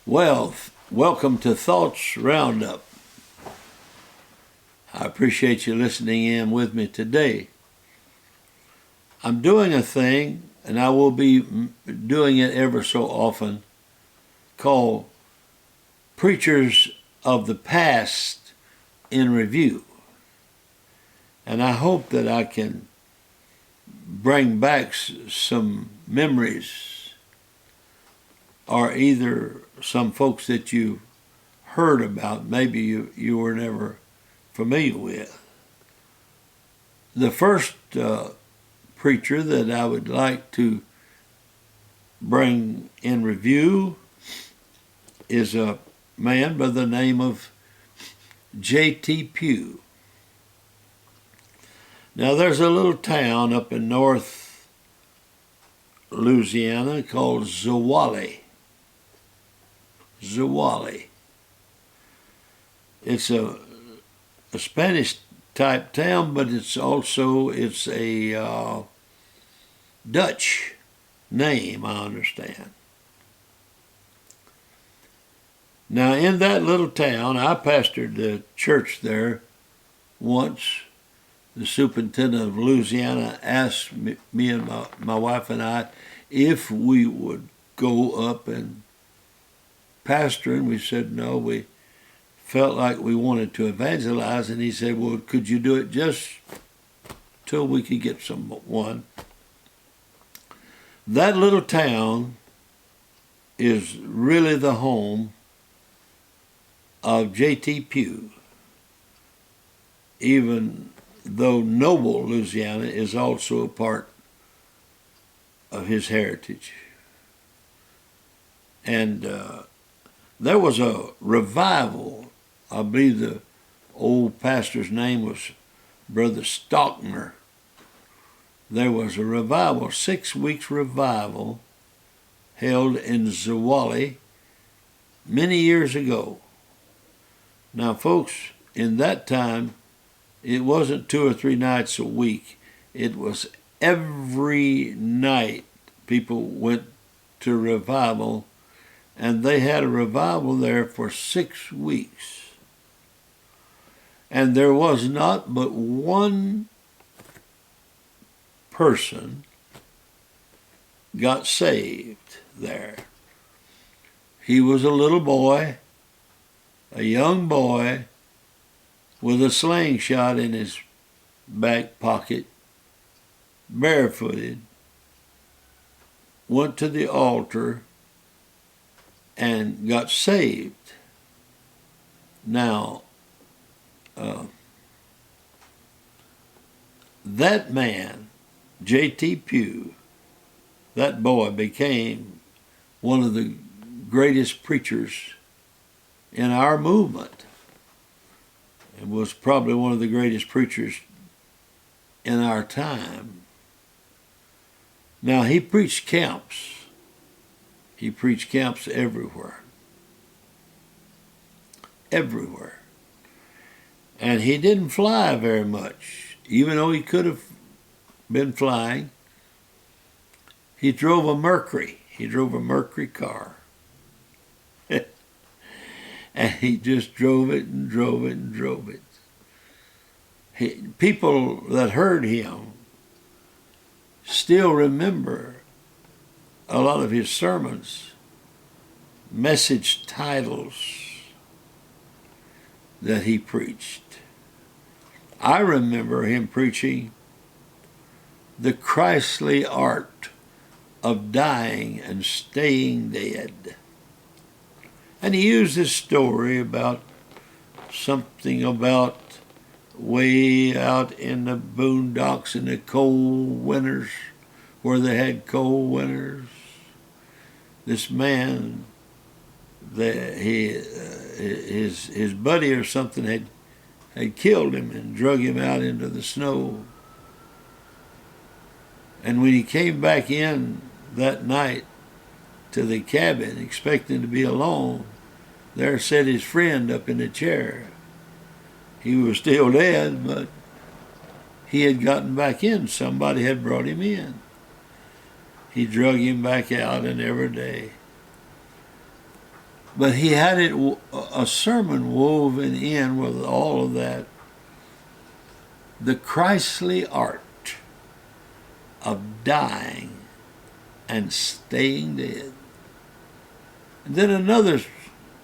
Well, welcome to Thoughts Roundup. I appreciate you listening in with me today. I'm doing a thing, and I will be doing it ever so often, called Preachers of the Past in Review. And I hope that I can bring back some memories, or either some folks that you heard about, maybe you were never familiar with. The first preacher that I would like to bring in review is a man by the name of J.T. Pugh. Now, there's a little town up in North Louisiana called Zwolle. It's a Spanish-type town, but it's a Dutch name, I understand. Now, in that little town, I pastored the church there once. The superintendent of Louisiana asked me and my wife and I if we would go up and pastor, and we said no. We felt like we wanted to evangelize, and he said, well, could you do it just till we could get someone? That little town is really the home of J.T. Pugh, even though Noble, Louisiana, is also a part of his heritage. And there was a revival. I believe the old pastor's name was Brother Stockner. There was a revival, 6 weeks revival, held in Zwolle many years ago. Now, folks, in that time, it wasn't 2 or 3 nights a week. It was every night people went to revival, and they had a revival there for 6 weeks. And there was not but one person got saved there. He was a little boy, a young boy, with a slingshot in his back pocket, barefooted, went to the altar and got saved. Now, that man, J.T. Pugh, that boy became one of the greatest preachers in our movement. It was probably one of the greatest preachers in our time. Now, he preached camps. He preached camps everywhere. Everywhere. And he didn't fly very much, even though he could have been flying. He drove a Mercury. He drove a Mercury car. And he just drove it and drove it and drove it. People that heard him still remember a lot of his sermons, message titles that he preached. I remember him preaching the Christly art of dying and staying dead. And he used this story about something about way out in the boondocks in the cold winters, where they had cold winters. This man, his buddy or something had killed him and drug him out into the snow. And when he came back in that night to the cabin, expecting to be alone, there sat his friend up in the chair. He was still dead, but he had gotten back in. Somebody had brought him in. He drug him back out, and every day But he had a sermon woven in with all of that. The Christly art of dying and staying dead. And then another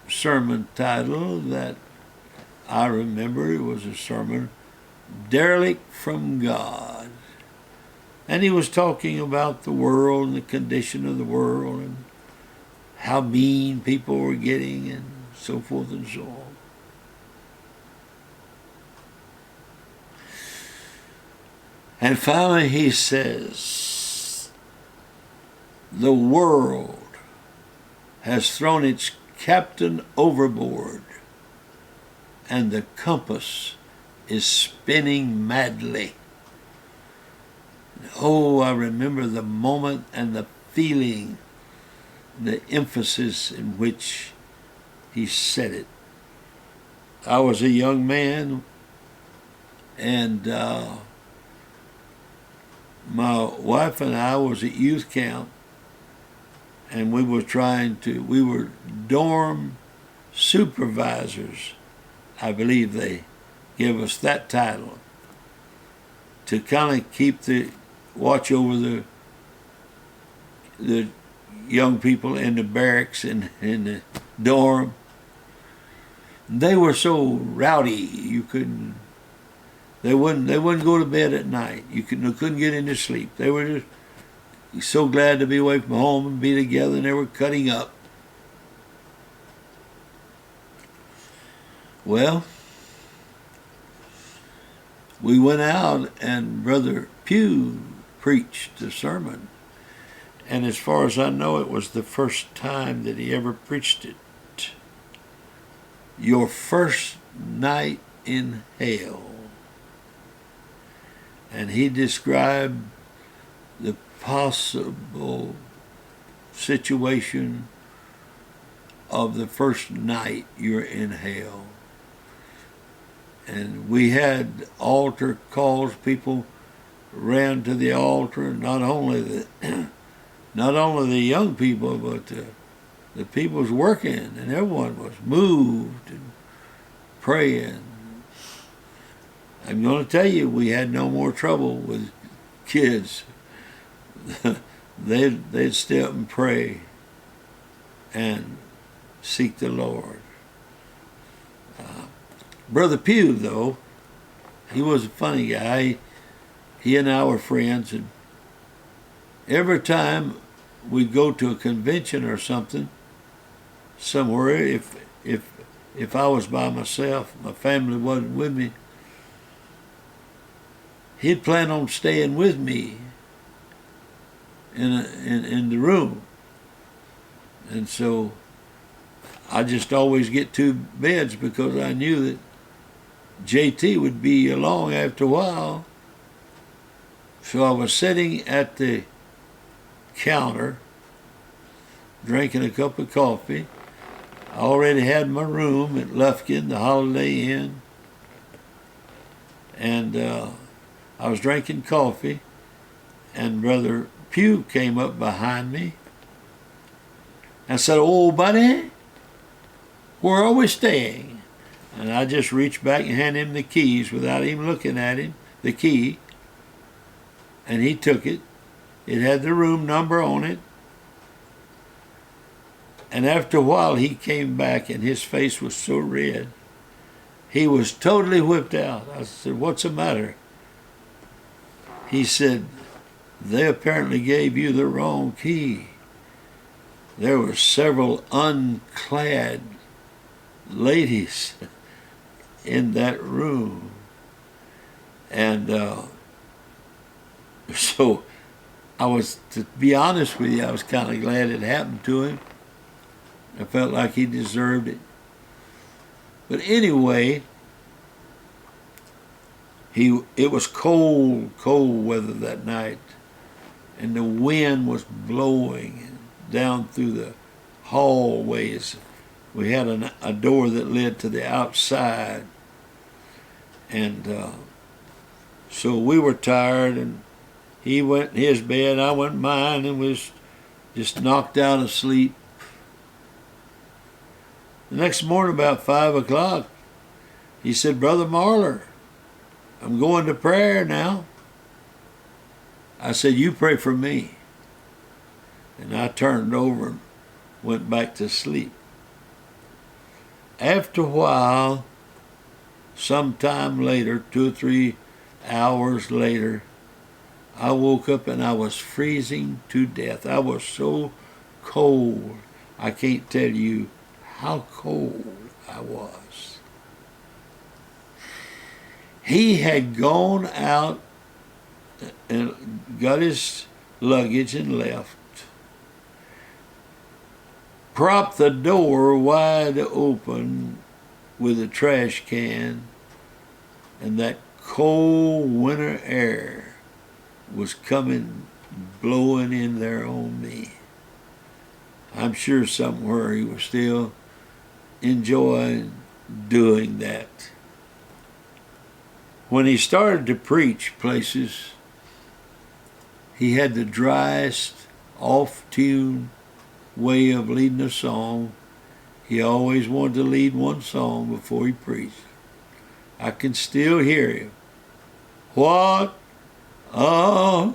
sermon title that I remember, it was a sermon, Derelict from God. And he was talking about the world and the condition of the world and how mean people were getting and so forth and so on. And finally he says, the world has thrown its captain overboard and the compass is spinning madly. Oh, I remember the moment and the feeling, the emphasis in which he said it. I was a young man, and my wife and I was at youth camp, and we were dorm supervisors. I believe they give us that title to kind of watch over the young people in the barracks and in the dorm. They were so rowdy they wouldn't go to bed at night. They couldn't get into sleep. They were just so glad to be away from home and be together, and they were cutting up. Well, we went out and Brother Pugh preached the sermon. And as far as I know, it was the first time that he ever preached it. Your first night in hell. And he described the possible situation of the first night you're in hell. And we had altar calls. People ran to the altar. Not only the young people, but the people was working, and everyone was moved and praying. I'm going to tell you, we had no more trouble with kids. They'd stay up and pray and seek the Lord. Brother Pugh, though, he was a funny guy. He and I were friends, and every time we'd go to a convention or something, somewhere, if I was by myself, my family wasn't with me, he'd plan on staying with me in the room. And so I just always get two beds because I knew that JT would be along after a while. So I was sitting at the counter, drinking a cup of coffee. I already had my room at Lufkin, the Holiday Inn, and I was drinking coffee, and Brother Pugh came up behind me and said, "Oh, buddy, where are we staying?" And I just reached back and handed him the keys without even looking at him, the key, and he took it. It had the room number on it. And after a while, he came back, and his face was so red. He was totally whipped out. I said, "What's the matter?" He said, "They apparently gave you the wrong key. There were several unclad ladies in that room." And so to be honest with you, I was kind of glad it happened to him. I felt like he deserved it. But anyway, it was cold weather that night, and the wind was blowing down through the hallways. We had a door that led to the outside, and so we were tired, and he went in his bed, I went in mine, and was just knocked out of sleep. The next morning about 5 o'clock, he said, Brother Marler, I'm going to prayer now. I said, you pray for me. And I turned over and went back to sleep. After a while, sometime later, 2 or 3 hours later, I woke up and I was freezing to death. I was so cold. I can't tell you how cold I was. He had gone out and got his luggage and left. Propped the door wide open with a trash can, and that cold winter air was coming, blowing in there on me. I'm sure somewhere he was still enjoying doing that. When he started to preach places, he had the driest, off-tune way of leading a song. He always wanted to lead one song before he preached. I can still hear him. What a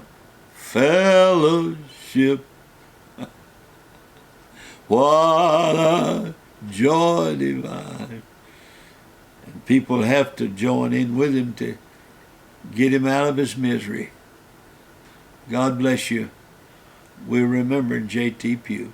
fellowship. What a joy divine. And people have to join in with him to get him out of his misery. God bless you. We're remembering J.T. Pugh.